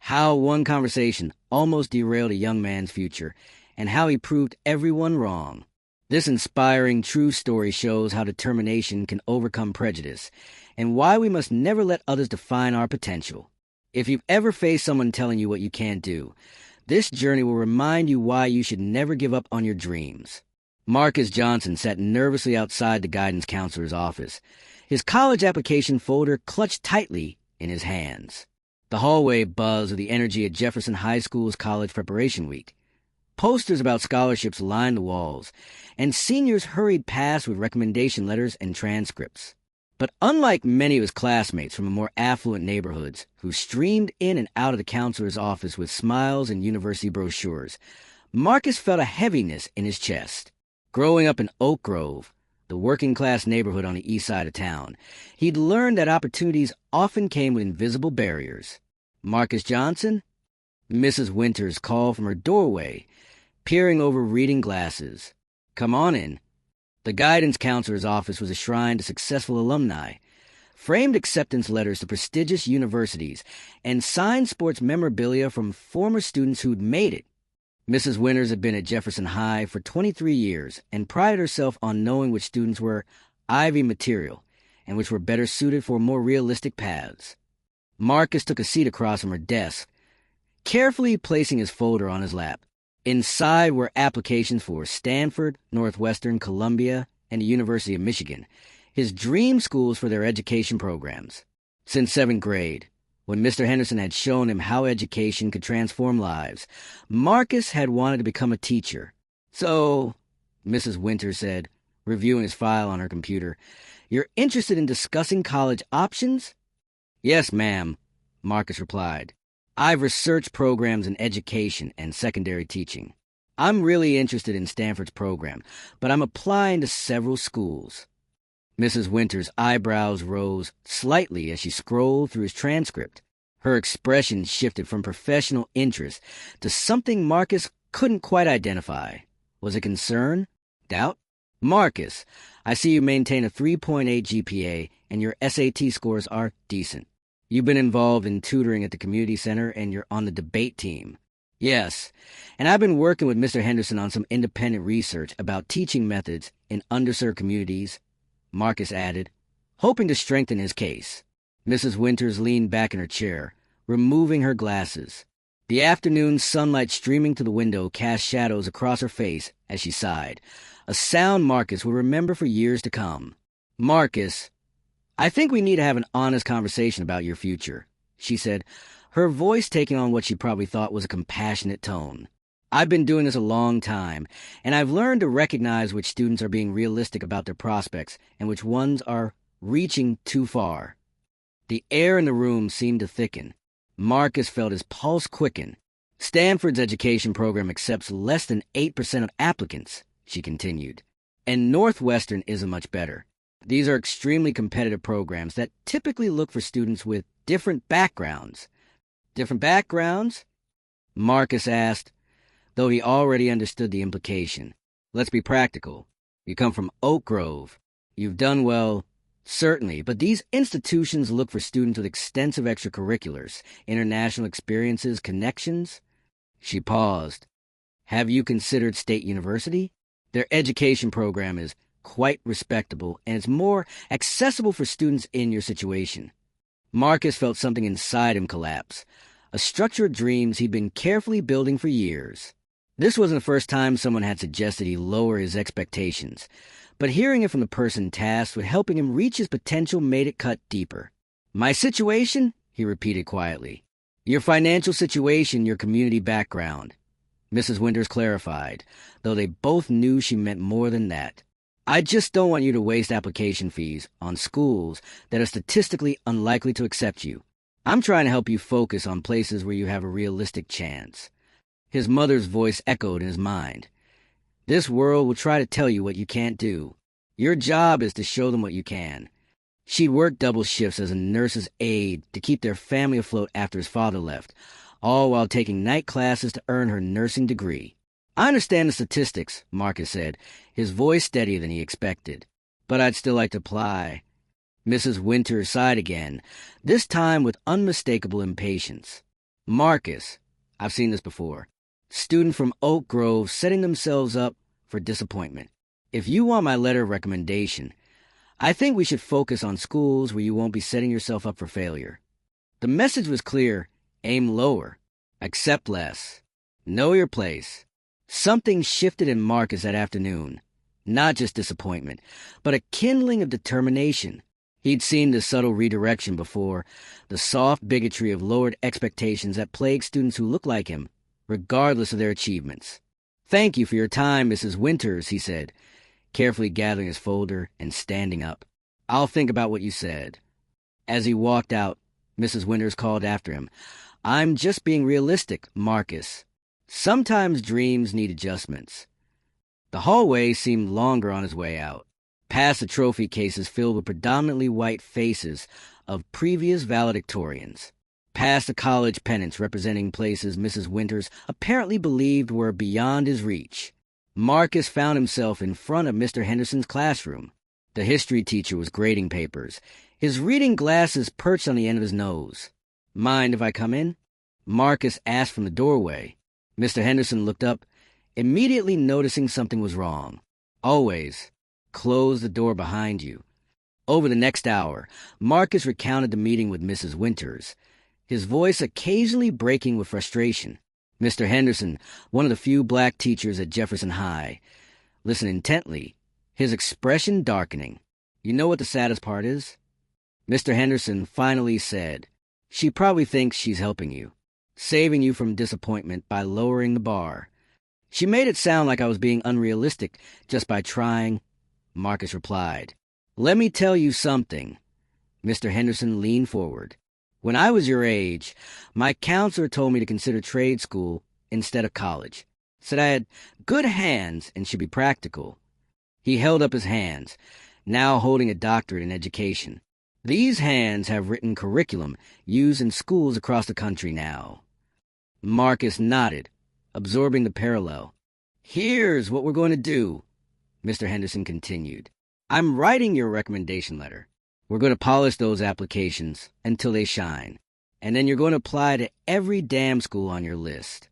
How one conversation almost derailed a young man's future, and how he proved everyone wrong. This inspiring true story shows how determination can overcome prejudice, and why we must never let others define our potential. If you've ever faced someone telling you what you can't do, this journey will remind you why you should never give up on your dreams. Marcus Johnson sat nervously outside the guidance counselor's office, his college application folder clutched tightly in his hands. The hallway buzzed with the energy at Jefferson High School's college preparation week. Posters about scholarships lined the walls, and seniors hurried past with recommendation letters and transcripts. But unlike many of his classmates from more affluent neighborhoods who streamed in and out of the counselor's office with smiles and university brochures, Marcus felt a heaviness in his chest. Growing up in Oak Grove, the working-class neighborhood on the east side of town, he'd learned that opportunities often came with invisible barriers. Marcus Johnson? Mrs. Winters called from her doorway, peering over reading glasses. Come on in. The guidance counselor's office was a shrine to successful alumni, framed acceptance letters to prestigious universities, and signed sports memorabilia from former students who'd made it. Mrs. Winters had been at Jefferson High for 23 years and prided herself on knowing which students were Ivy material and which were better suited for more realistic paths. Marcus took a seat across from her desk, carefully placing his folder on his lap. Inside were applications for Stanford, Northwestern, Columbia, and the University of Michigan, his dream schools for their education programs. Since 7th grade, when Mr. Henderson had shown him how education could transform lives, Marcus had wanted to become a teacher. So, Mrs. Winters said, reviewing his file on her computer, you're interested in discussing college options? Yes, ma'am, Marcus replied. I've researched programs in education and secondary teaching. I'm really interested in Stanford's program, but I'm applying to several schools. Mrs. Winters' eyebrows rose slightly as she scrolled through his transcript. Her expression shifted from professional interest to something Marcus couldn't quite identify. Was it concern? Doubt? Marcus, I see you maintain a 3.8 GPA and your SAT scores are decent. You've been involved in tutoring at the community center and you're on the debate team. Yes, and I've been working with Mr. Henderson on some independent research about teaching methods in underserved communities, Marcus added, hoping to strengthen his case. Mrs. Winters leaned back in her chair, removing her glasses. The afternoon sunlight streaming through the window cast shadows across her face as she sighed, a sound Marcus would remember for years to come. Marcus, I think we need to have an honest conversation about your future, she said, her voice taking on what she probably thought was a compassionate tone. I've been doing this a long time, and I've learned to recognize which students are being realistic about their prospects and which ones are reaching too far. The air in the room seemed to thicken. Marcus felt his pulse quicken. Stanford's education program accepts less than 8% of applicants, she continued, and Northwestern isn't much better. These are extremely competitive programs that typically look for students with different backgrounds. Different backgrounds? Marcus asked, though he already understood the implication. Let's be practical. You come from Oak Grove. You've done well, certainly, but these institutions look for students with extensive extracurriculars, international experiences, connections. She paused. Have you considered State University? Their education program is quite respectable, and it's more accessible for students in your situation. Marcus felt something inside him collapse, a structure of dreams he'd been carefully building for years. This wasn't the first time someone had suggested he lower his expectations, but hearing it from the person tasked with helping him reach his potential made it cut deeper. My situation? He repeated quietly. Your financial situation, your community background. Mrs. Winters clarified, though they both knew she meant more than that. I just don't want you to waste application fees on schools that are statistically unlikely to accept you. I'm trying to help you focus on places where you have a realistic chance. His mother's voice echoed in his mind. This world will try to tell you what you can't do. Your job is to show them what you can. She'd worked double shifts as a nurse's aide to keep their family afloat after his father left, all while taking night classes to earn her nursing degree. I understand the statistics, Marcus said, his voice steadier than he expected. But I'd still like to apply. Mrs. Winters sighed again, this time with unmistakable impatience. Marcus. I've seen this before. Student from Oak Grove setting themselves up for disappointment. If you want my letter of recommendation, I think we should focus on schools where you won't be setting yourself up for failure. The message was clear. Aim lower. Accept less. Know your place. Something shifted in Marcus that afternoon. Not just disappointment, but a kindling of determination. He'd seen the subtle redirection before, the soft bigotry of lowered expectations that plague students who look like him, regardless of their achievements. "Thank you for your time, Mrs. Winters," he said, carefully gathering his folder and standing up. "I'll think about what you said." As he walked out, Mrs. Winters called after him, "I'm just being realistic, Marcus. Sometimes dreams need adjustments." The hallway seemed longer on his way out, past the trophy cases filled with predominantly white faces of previous valedictorians, past the college pennants representing places Mrs. Winters apparently believed were beyond his reach. Marcus found himself in front of Mr. Henderson's classroom. The history teacher was grading papers, his reading glasses perched on the end of his nose. "Mind if I come in?" Marcus asked from the doorway. Mr. Henderson looked up, immediately noticing something was wrong. "Always close the door behind you." Over the next hour, Marcus recounted the meeting with Mrs. Winters, his voice occasionally breaking with frustration. Mr. Henderson, one of the few black teachers at Jefferson High, listened intently, his expression darkening. "You know what the saddest part is?" Mr. Henderson finally said, "She probably thinks she's helping you, saving you from disappointment by lowering the bar. She made it sound like I was being unrealistic just by trying." Marcus replied, "Let me tell you something." Mr. Henderson leaned forward. "When I was your age, my counselor told me to consider trade school instead of college. Said I had good hands and should be practical." He held up his hands, now holding a doctorate in education. "These hands have written curriculum used in schools across the country now." Marcus nodded, absorbing the parallel. "Here's what we're going to do," Mr. Henderson continued. "I'm writing your recommendation letter. We're going to polish those applications until they shine, and then you're going to apply to every damn school on your list."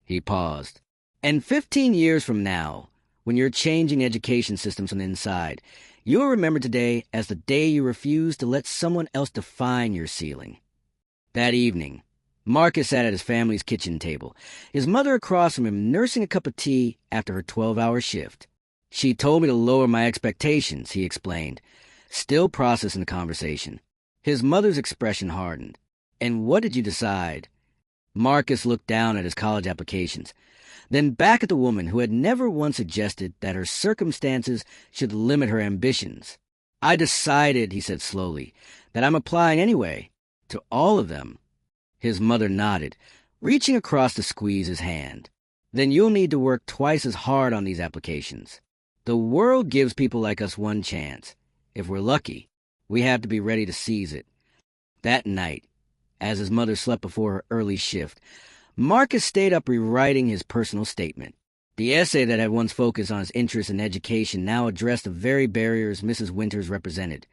He paused. "And 15 years from now, when you're changing education systems from the inside, you'll remember today as the day you refused to let someone else define your ceiling." That evening, Marcus sat at his family's kitchen table, his mother across from him nursing a cup of tea after her 12-hour shift. "She told me to lower my expectations," he explained, still processing the conversation. His mother's expression hardened. "And what did you decide?" Marcus looked down at his college applications, then back at the woman who had never once suggested that her circumstances should limit her ambitions. "I decided," he said slowly, "that I'm applying anyway, to all of them." His mother nodded, reaching across to squeeze his hand. "Then you'll need to work twice as hard on these applications. The world gives people like us one chance. If we're lucky, we have to be ready to seize it." That night, as his mother slept before her early shift, Marcus stayed up rewriting his personal statement. The essay that had once focused on his interest in education now addressed the very barriers Mrs. Winters represented.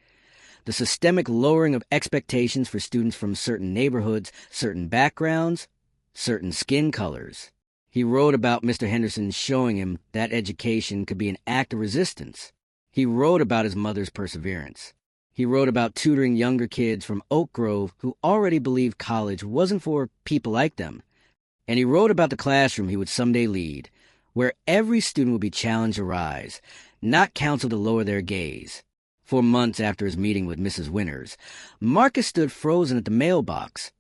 The systemic lowering of expectations for students from certain neighborhoods, certain backgrounds, certain skin colors. He wrote about Mr. Henderson showing him that education could be an act of resistance. He wrote about his mother's perseverance. He wrote about tutoring younger kids from Oak Grove who already believed college wasn't for people like them. And he wrote about the classroom he would someday lead, where every student would be challenged to rise, not counseled to lower their gaze. For months after his meeting with Mrs. Winters, Marcus stood frozen at the mailbox,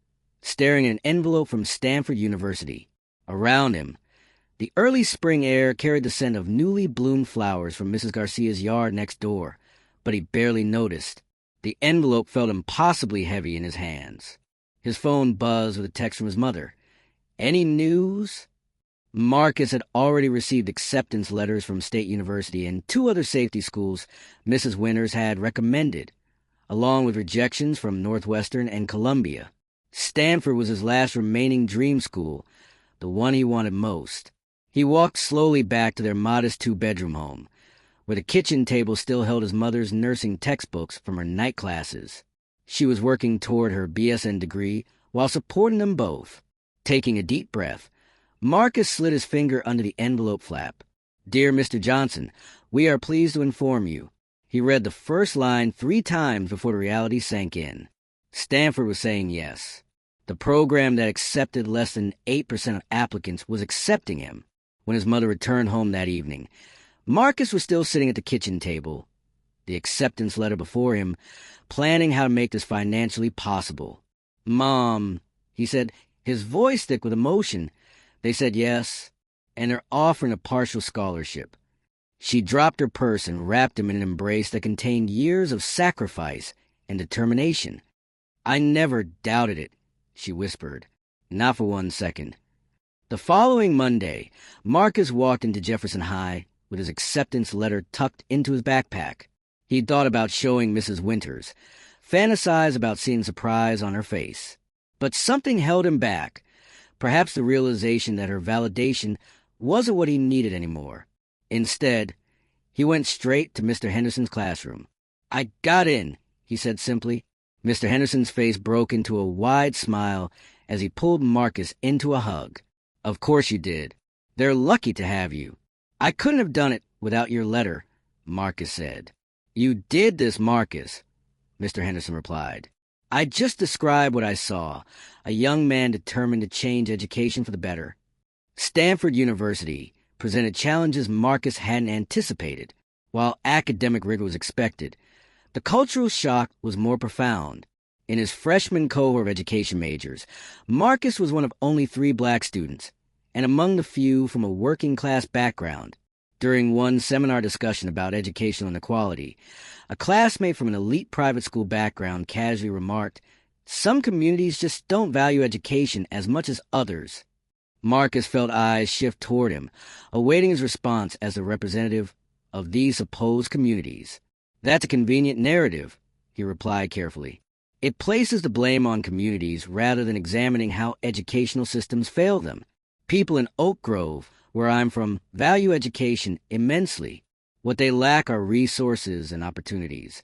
staring at an envelope from Stanford University. Around him, the early spring air carried the scent of newly bloomed flowers from Mrs. Garcia's yard next door, but he barely noticed. The envelope felt impossibly heavy in his hands. His phone buzzed with a text from his mother. "Any news?" Marcus had already received acceptance letters from State University and 2 other safety schools Mrs. Winters had recommended, along with rejections from Northwestern and Columbia. Stanford was his last remaining dream school, the one he wanted most. He walked slowly back to their modest 2-bedroom home, where the kitchen table still held his mother's nursing textbooks from her night classes. She was working toward her BSN degree while supporting them both. Taking a deep breath, Marcus slid his finger under the envelope flap. "Dear Mr. Johnson, we are pleased to inform you." He read the first line 3 times before the reality sank in. Stanford was saying yes. The program that accepted less than 8% of applicants was accepting him. When his mother returned home that evening, Marcus was still sitting at the kitchen table, the acceptance letter before him, planning how to make this financially possible. "Mom," he said, his voice thick with emotion. "They said yes, and they're offering a partial scholarship." She dropped her purse and wrapped him in an embrace that contained years of sacrifice and determination. "I never doubted it," she whispered. "Not for 1 second." The following Monday, Marcus walked into Jefferson High with his acceptance letter tucked into his backpack. He thought about showing Mrs. Winters, fantasized about seeing surprise on her face. But something held him back, perhaps the realization that her validation wasn't what he needed anymore. Instead, he went straight to Mr. Henderson's classroom. "I got in," he said simply. Mr. Henderson's face broke into a wide smile as he pulled Marcus into a hug. "Of course you did. They're lucky to have you." "I couldn't have done it without your letter," Marcus said. "You did this, Marcus," Mr. Henderson replied. "I just described what I saw, a young man determined to change education for the better." Stanford University presented challenges Marcus hadn't anticipated. While academic rigor was expected, the cultural shock was more profound. In his freshman cohort of education majors, Marcus was one of only 3 black students, and among the few from a working-class background. During one seminar discussion about educational inequality, a classmate from an elite private school background casually remarked, "Some communities just don't value education as much as others." Marcus felt eyes shift toward him, awaiting his response as the representative of these supposed communities. "That's a convenient narrative," he replied carefully. "It places the blame on communities rather than examining how educational systems fail them. People in Oak Grove, where I'm from, value education immensely. What they lack are resources and opportunities."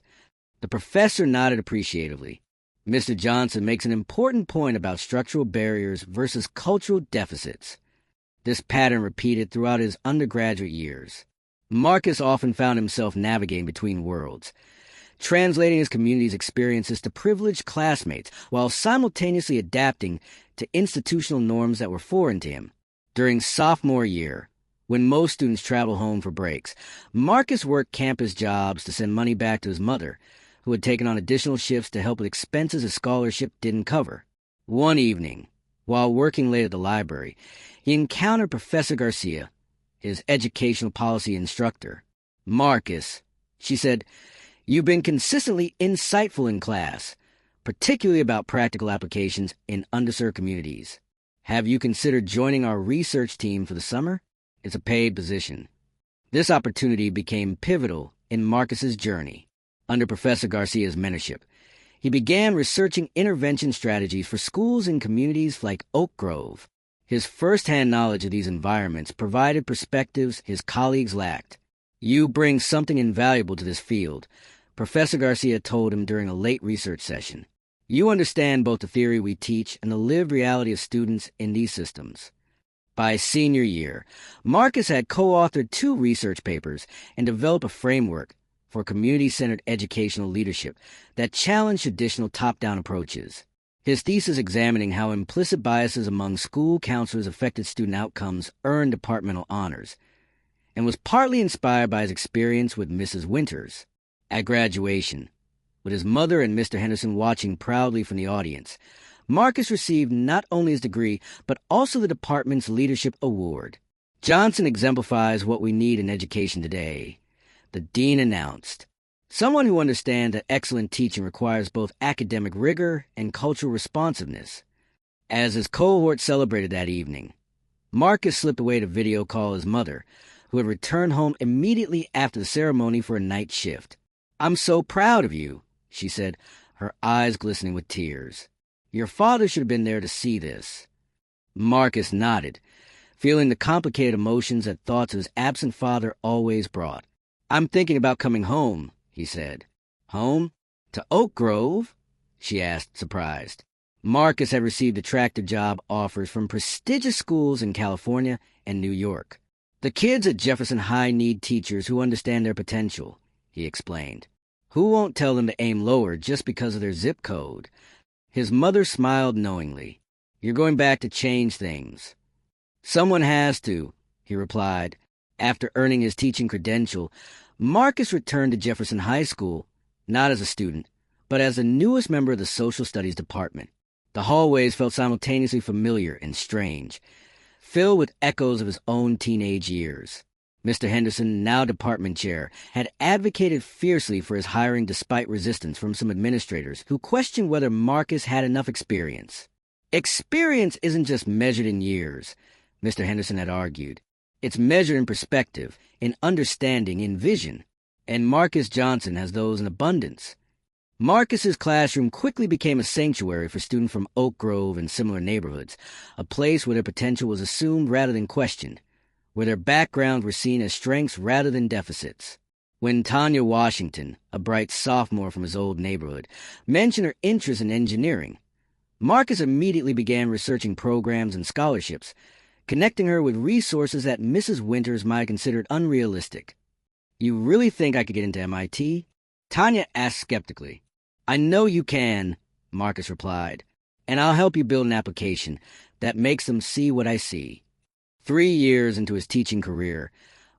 The professor nodded appreciatively. "Mr. Johnson makes an important point about structural barriers versus cultural deficits." This pattern repeated throughout his undergraduate years. Marcus often found himself navigating between worlds, translating his community's experiences to privileged classmates while simultaneously adapting to institutional norms that were foreign to him. During sophomore year, when most students travel home for breaks, Marcus worked campus jobs to send money back to his mother, who had taken on additional shifts to help with expenses his scholarship didn't cover. One evening, while working late at the library, he encountered Professor Garcia, his educational policy instructor. "Marcus," she said, "you've been consistently insightful in class, particularly about practical applications in underserved communities. Have you considered joining our research team for the summer? It's a paid position." This opportunity became pivotal in Marcus's journey. Under Professor Garcia's mentorship, he began researching intervention strategies for schools in communities like Oak Grove. His first-hand knowledge of these environments provided perspectives his colleagues lacked. "You bring something invaluable to this field," Professor Garcia told him during a late research session. "You understand both the theory we teach and the lived reality of students in these systems." By senior year, Marcus had co-authored 2 research papers and developed a framework for community-centered educational leadership that challenged traditional top-down approaches. His thesis examining how implicit biases among school counselors affected student outcomes earned departmental honors, and was partly inspired by his experience with Mrs. Winters. At graduation, with his mother and Mr. Henderson watching proudly from the audience, Marcus received not only his degree, but also the department's leadership award. "Johnson exemplifies what we need in education today," the dean announced. "Someone who understands that excellent teaching requires both academic rigor and cultural responsiveness." As his cohort celebrated that evening, Marcus slipped away to video call his mother, who had returned home immediately after the ceremony for a night shift. "I'm so proud of you," she said, her eyes glistening with tears. "Your father should have been there to see this." Marcus nodded, feeling the complicated emotions that thoughts of his absent father always brought. "I'm thinking about coming home," he said. "Home? To Oak Grove?" she asked, surprised. Marcus had received attractive job offers from prestigious schools in California and New York. The kids at Jefferson High need teachers who understand their potential, he explained. Who won't tell them to aim lower just because of their zip code? His mother smiled knowingly. You're going back to change things. Someone has to, he replied. After earning his teaching credential, Marcus returned to Jefferson High School, not as a student, but as the newest member of the Social Studies department. The hallways felt simultaneously familiar and strange, filled with echoes of his own teenage years. Mr. Henderson, now department chair, had advocated fiercely for his hiring despite resistance from some administrators who questioned whether Marcus had enough experience. Experience isn't just measured in years, Mr. Henderson had argued. It's measured in perspective, in understanding, in vision. And Marcus Johnson has those in abundance. Marcus's classroom quickly became a sanctuary for students from Oak Grove and similar neighborhoods, a place where their potential was assumed rather than questioned, where their backgrounds were seen as strengths rather than deficits. When Tanya Washington, a bright sophomore from his old neighborhood, mentioned her interest in engineering, Marcus immediately began researching programs and scholarships, connecting her with resources that Mrs. Winters might have considered unrealistic. You really think I could get into MIT? Tanya asked skeptically. I know you can, Marcus replied, and I'll help you build an application that makes them see what I see. 3 years into his teaching career,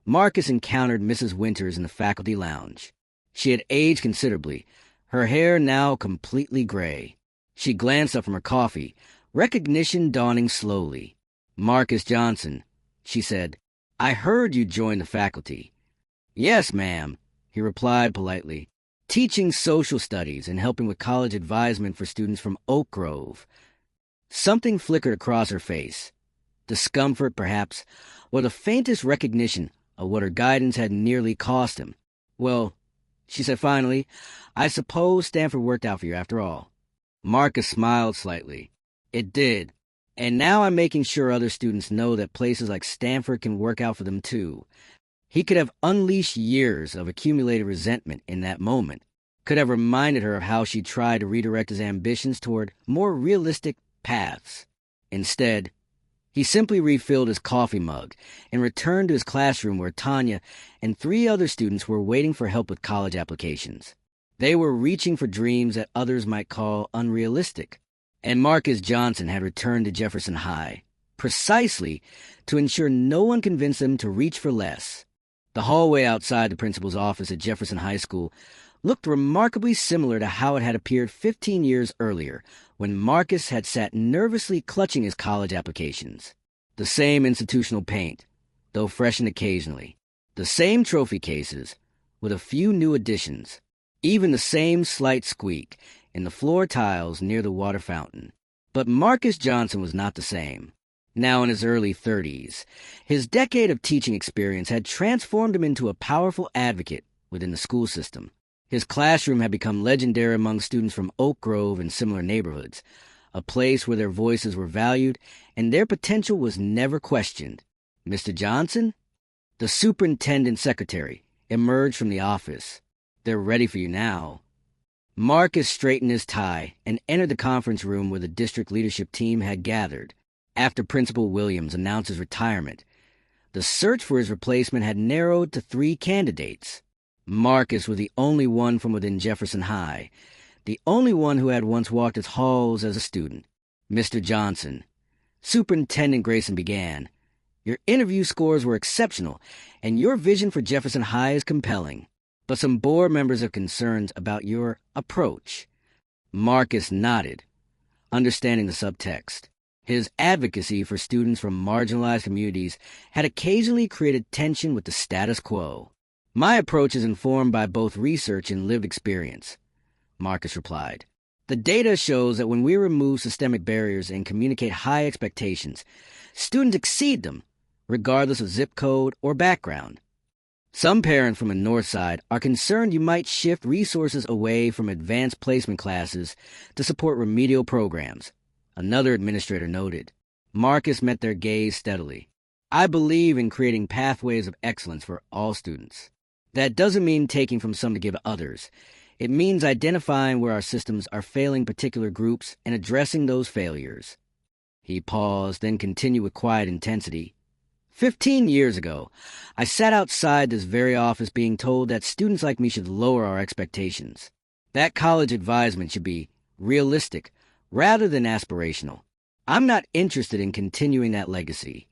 Marcus encountered Mrs. Winters in the faculty lounge. She had aged considerably, her hair now completely gray. She glanced up from her coffee, recognition dawning slowly. Marcus Johnson, she said, I heard you joined the faculty. Yes, ma'am, he replied politely, teaching social studies and helping with college advisement for students from Oak Grove. Something flickered across her face. Discomfort, perhaps, or the faintest recognition of what her guidance had nearly cost him. Well, she said finally, I suppose Stanford worked out for you after all. Marcus smiled slightly. It did. And now I'm making sure other students know that places like Stanford can work out for them too. He could have unleashed years of accumulated resentment in that moment, could have reminded her of how she tried to redirect his ambitions toward more realistic paths. Instead, he simply refilled his coffee mug and returned to his classroom where Tanya and 3 other students were waiting for help with college applications. They were reaching for dreams that others might call unrealistic. And Marcus Johnson had returned to Jefferson High, precisely to ensure no one convinced them to reach for less. The hallway outside the principal's office at Jefferson High School looked remarkably similar to how it had appeared 15 years earlier, when Marcus had sat nervously clutching his college applications. The same institutional paint, though freshened occasionally. The same trophy cases, with a few new additions. Even the same slight squeak in the floor tiles near the water fountain. But Marcus Johnson was not the same. Now in his early 30s, his decade of teaching experience had transformed him into a powerful advocate within the school system. His classroom had become legendary among students from Oak Grove and similar neighborhoods, a place where their voices were valued and their potential was never questioned. Mr. Johnson? The superintendent's secretary emerged from the office. They're ready for you now. Marcus straightened his tie and entered the conference room where the district leadership team had gathered. After Principal Williams announced his retirement, the search for his replacement had narrowed to 3 candidates. Marcus was the only one from within Jefferson High, the only one who had once walked its halls as a student. Mr. Johnson. Superintendent Grayson began. Your interview scores were exceptional, and your vision for Jefferson High is compelling. But some board members have concerns about your approach. Marcus nodded, understanding the subtext. His advocacy for students from marginalized communities had occasionally created tension with the status quo. My approach is informed by both research and lived experience, Marcus replied. The data shows that when we remove systemic barriers and communicate high expectations, students exceed them, regardless of zip code or background. Some parents from the North Side are concerned you might shift resources away from advanced placement classes to support remedial programs, another administrator noted. Marcus met their gaze steadily. I believe in creating pathways of excellence for all students. That doesn't mean taking from some to give to others. It means identifying where our systems are failing particular groups and addressing those failures. He paused, then continued with quiet intensity. 15 years ago, I sat outside this very office being told that students like me should lower our expectations. That college advisement should be realistic rather than aspirational. I'm not interested in continuing that legacy.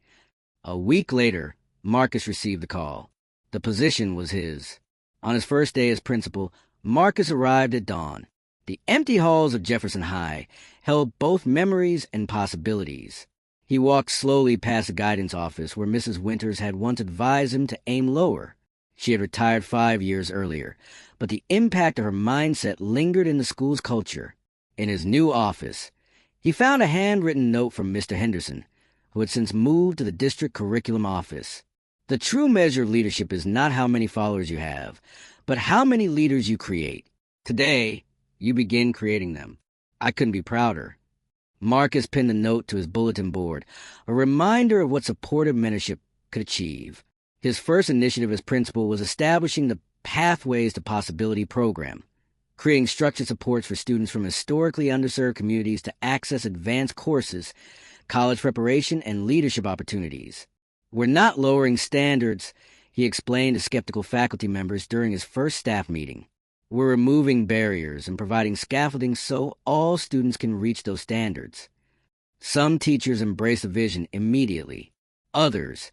A week later, Marcus received the call. The position was his. On his first day as principal, Marcus arrived at dawn. The empty halls of Jefferson High held both memories and possibilities. He walked slowly past the guidance office where Mrs. Winters had once advised him to aim lower. She had retired 5 years earlier, but the impact of her mindset lingered in the school's culture. In his new office, he found a handwritten note from Mr. Henderson, who had since moved to the district curriculum office. The true measure of leadership is not how many followers you have, but how many leaders you create. Today, you begin creating them. I couldn't be prouder. Marcus pinned the note to his bulletin board, a reminder of what supportive mentorship could achieve. His first initiative as principal was establishing the Pathways to Possibility program, creating structured supports for students from historically underserved communities to access advanced courses, college preparation, and leadership opportunities. We're not lowering standards, he explained to skeptical faculty members during his first staff meeting. We're removing barriers and providing scaffolding so all students can reach those standards. Some teachers embraced the vision immediately. Others,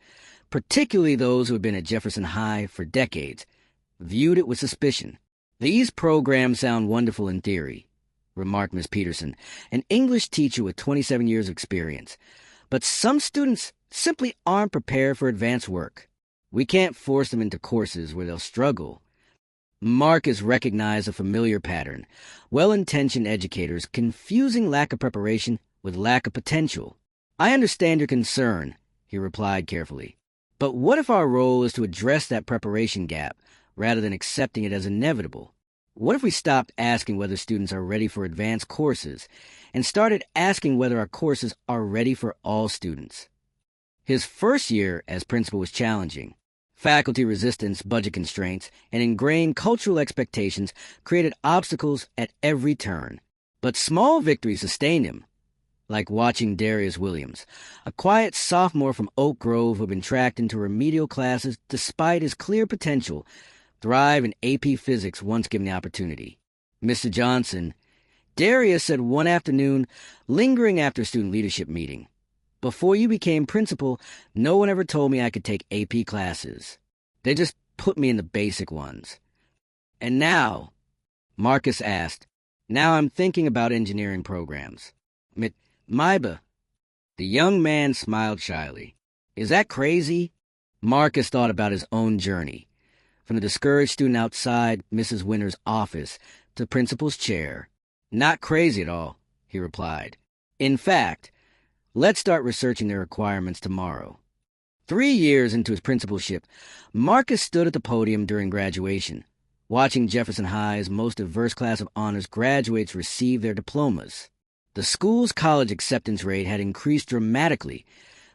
particularly those who had been at Jefferson High for decades, viewed it with suspicion. These programs sound wonderful in theory, remarked Miss Peterson, an English teacher with 27 years of experience. But some students simply aren't prepared for advanced work. We can't force them into courses where they'll struggle. Marcus recognized a familiar pattern. Well-intentioned educators confusing lack of preparation with lack of potential. I understand your concern, he replied carefully. But what if our role is to address that preparation gap rather than accepting it as inevitable? What if we stopped asking whether students are ready for advanced courses and started asking whether our courses are ready for all students? His first year as principal was challenging. Faculty resistance, budget constraints, and ingrained cultural expectations created obstacles at every turn. But small victories sustained him, like watching Darius Williams, a quiet sophomore from Oak Grove who had been tracked into remedial classes despite his clear potential, thrive in AP Physics once given the opportunity. Mr. Johnson, Darius said one afternoon, lingering after a student leadership meeting, "Before you became principal, no one ever told me I could take AP classes. They just put me in the basic ones. And now," Marcus asked, "now I'm thinking about engineering programs." Maiba. The young man smiled shyly. "Is that crazy?" Marcus thought about his own journey, from the discouraged student outside Mrs. Winter's office to principal's chair. "Not crazy at all," he replied. "In fact, let's start researching their requirements tomorrow." 3 years into his principalship, Marcus stood at the podium during graduation, watching Jefferson High's most diverse class of honors graduates receive their diplomas. The school's college acceptance rate had increased dramatically,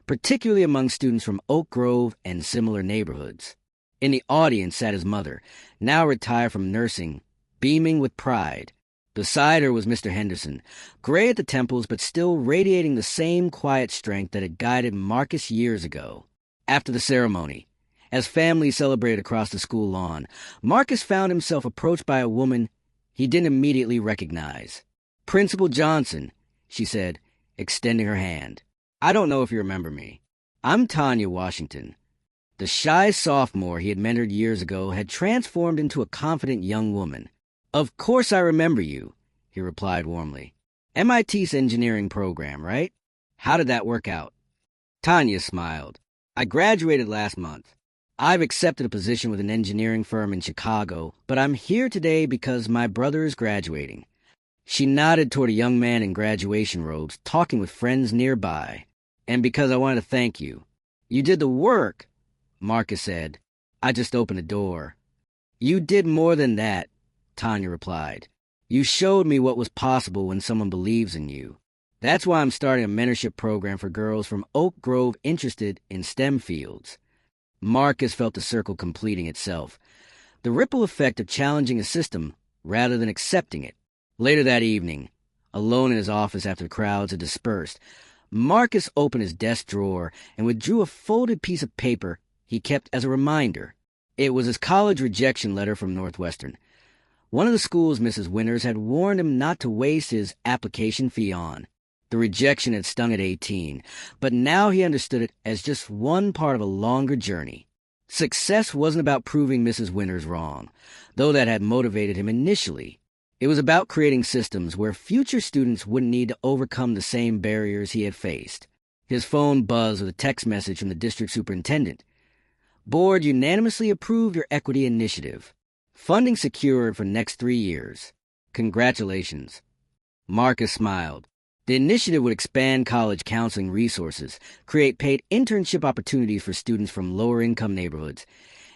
particularly among students from Oak Grove and similar neighborhoods. In the audience sat his mother, now retired from nursing, beaming with pride. Beside her was Mr. Henderson, gray at the temples but still radiating the same quiet strength that had guided Marcus years ago. After the ceremony, as families celebrated across the school lawn, Marcus found himself approached by a woman he didn't immediately recognize. "Principal Johnson," she said, extending her hand. "I don't know if you remember me. I'm Tanya Washington." The shy sophomore he had mentored years ago had transformed into a confident young woman. "Of course I remember you," he replied warmly. "MIT's engineering program, right? How did that work out?" Tanya smiled. "I graduated last month. I've accepted a position with an engineering firm in Chicago, but I'm here today because my brother is graduating." She nodded toward a young man in graduation robes, talking with friends nearby. "And because I wanted to thank you. You did the work," Marcus said. "I just opened the door." "You did more than that," Tanya replied. "You showed me what was possible when someone believes in you. That's why I'm starting a mentorship program for girls from Oak Grove interested in STEM fields." Marcus felt the circle completing itself. The ripple effect of challenging a system rather than accepting it. Later that evening, alone in his office after the crowds had dispersed, Marcus opened his desk drawer and withdrew a folded piece of paper he kept as a reminder. It was his college rejection letter from Northwestern. One of the school's Mrs. Winters had warned him not to waste his application fee on. The rejection had stung at 18, but now he understood it as just one part of a longer journey. Success wasn't about proving Mrs. Winters wrong, though that had motivated him initially. It was about creating systems where future students wouldn't need to overcome the same barriers he had faced. His phone buzzed with a text message from the district superintendent. Board unanimously approved your equity initiative. Funding secured for next 3 years. Congratulations. Marcus smiled. The initiative would expand college counseling resources, create paid internship opportunities for students from lower-income neighborhoods,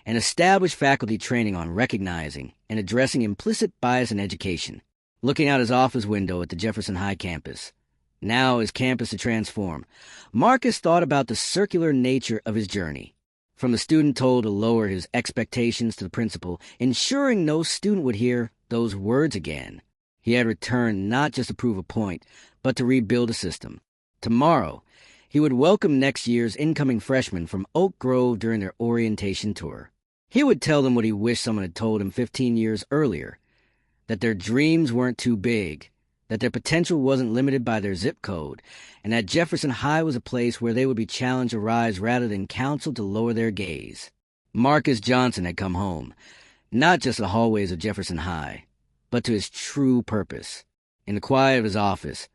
and establish faculty training on recognizing and addressing implicit bias in education. Looking out his office window at the Jefferson High campus, now his campus to transform, Marcus thought about the circular nature of his journey. From the student told to lower his expectations to the principal, ensuring no student would hear those words again. He had returned not just to prove a point, but to rebuild a system. Tomorrow, he would welcome next year's incoming freshmen from Oak Grove during their orientation tour. He would tell them what he wished someone had told him 15 years earlier, that their dreams weren't too big, that their potential wasn't limited by their zip code, and that Jefferson High was a place where they would be challenged to rise rather than counseled to lower their gaze. Marcus Johnson had come home, not just the hallways of Jefferson High, but to his true purpose. In the quiet of his office,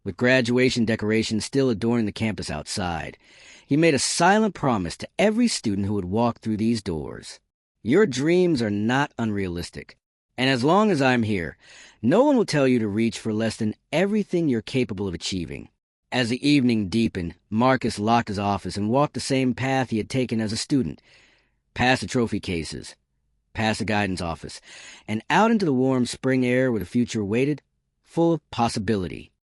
with graduation decorations still adorning the campus outside, he made a silent promise to every student who would walk through these doors. Your dreams are not unrealistic, and as long as I'm here, no one will tell you to reach for less than everything you're capable of achieving. As the evening deepened, Marcus locked his office and walked the same path he had taken as a student, past the trophy cases, past the guidance office, and out into the warm spring air where the future waited, full of possibility.